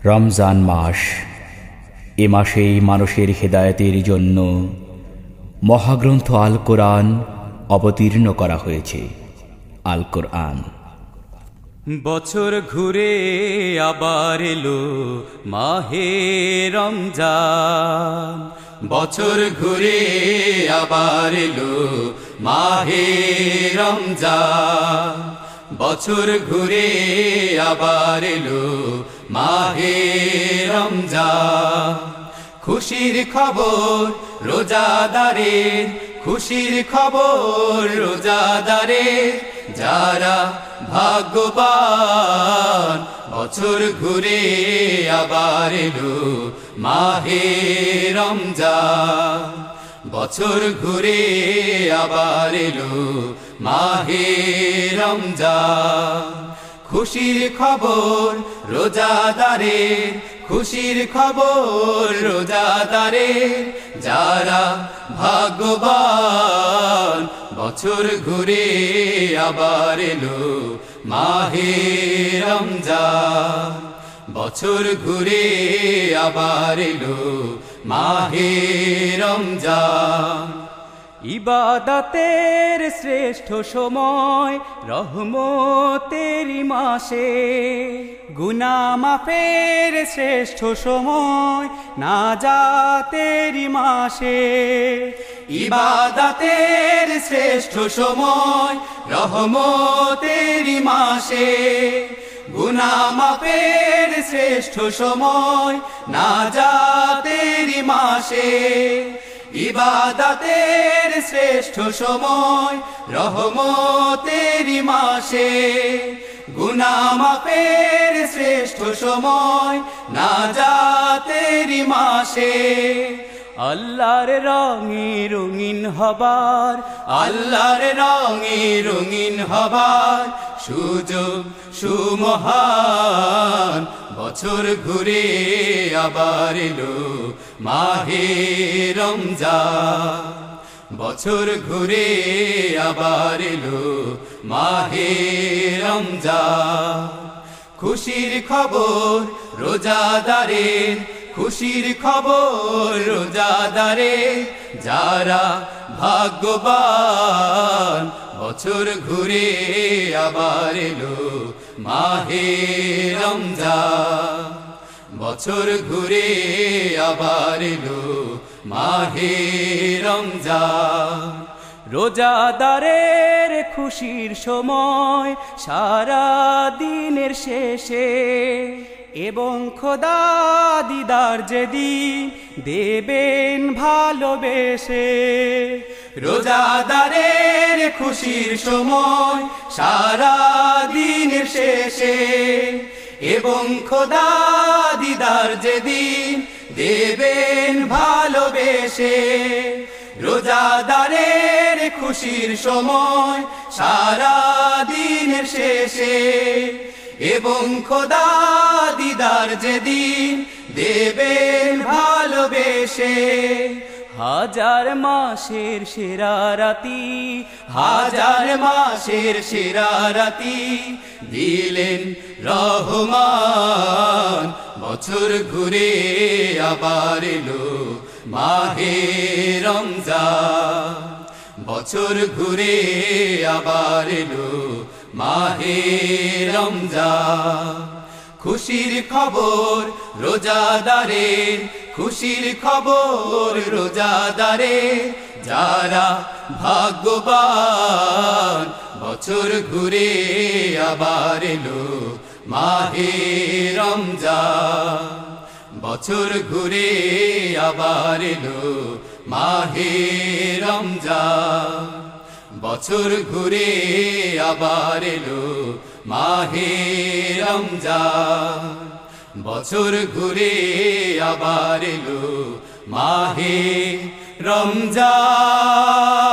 রমজান মাস, এ মাসেই মানুষের হেদায়েতের জন্য মহাগ্রন্থ আল কোরআন অবতীর্ণ করা হয়েছে। আল কোরআন বছর ঘুরে আবার এলো মাহে রমজান, বছর ঘুরে আবার এলো মাহে রমজান, বছর ঘুরে আবার এলো মাহে রমজান। খুশির খবর রোজাদারের, খুশির খবর রোজাদারের, যারা ভাগ্যবান। বছর ঘুরে আবার এলো মাহে রমজান, বছর ঘুরে আবার এলো মাহে রমজান। খুশির খবর রোজাদারের, খুশির খবর রোজাদারের, যারা ভাগ্যবান। বছর ঘুরে আবার এলো মাহে রমজান, বছর ঘুরে আবার এলো মাহে রমজান। ইবাদতের শ্রেষ্ঠ সময় রহমতেরি মাসে, গুনাহ মাফের শ্রেষ্ঠ সময় নাজাতেরি মাসে। ইবাদতের শ্রেষ্ঠ সময় রহমতেরি মাসে, গুনাহ মাফের শ্রেষ্ঠ সময় নাজাতেরি মাসে। ইবাদতের শ্রেষ্ঠ সময় রহমতেরি মাসে, গুনাহ মাফের শ্রেষ্ঠ সময় নাজাতেরি মাসে। আল্লাহর রঙে রঙিন হবার, আল্লাহর রঙে রঙিন হবার সুযোগ সুমহান। বছর ঘুরে আবার এলো মাহে রমজান, বছর ঘুরে আবার এলো মাহে রমজান। খুশির খবর রোজাদারের, খুশির খবর রোজাদারের, যারা ভাগ্যবান। বছর ঘুরে আবার এলো মাহে রমজান, বছর ঘুরে আবার এলো মাহে রমজান। রোজাদারের খুশির সময় সারা দিনের শেষে, এবং খোদা দিদার যেদিন দেবেন ভালোবেসে। রোজাদারের খুশির সময় সারা দিনের শেষে, এবং খোদা দিদার যেদিন দেবেন ভালোবেসে। রোজাদারের খুশির সময় সারা দিনের শেষে, এবং খোদা দিদার যেদিন দেবেন ভালোবেসে। হাজার মাসের সেরা রাতি, হাজার মাসের সেরা রাতি দিলেন রহমান। বছর ঘুরে আবার এলো মাহে রমজান, বছর ঘুরে আবার এলো মাহে রমজান। খুশির খবর রোজাদারের, খুশির খবর রোজাদারের, যারা ভাগ্যবান। বছর ঘুরে আবার এলো মাহে রমজান, বছর ঘুরে আবার এলো মাহে রমজান, বছর ঘুরে আবার এলো মাহে রমজান, বছর ঘুরে আবার এলো মাহে রমজান।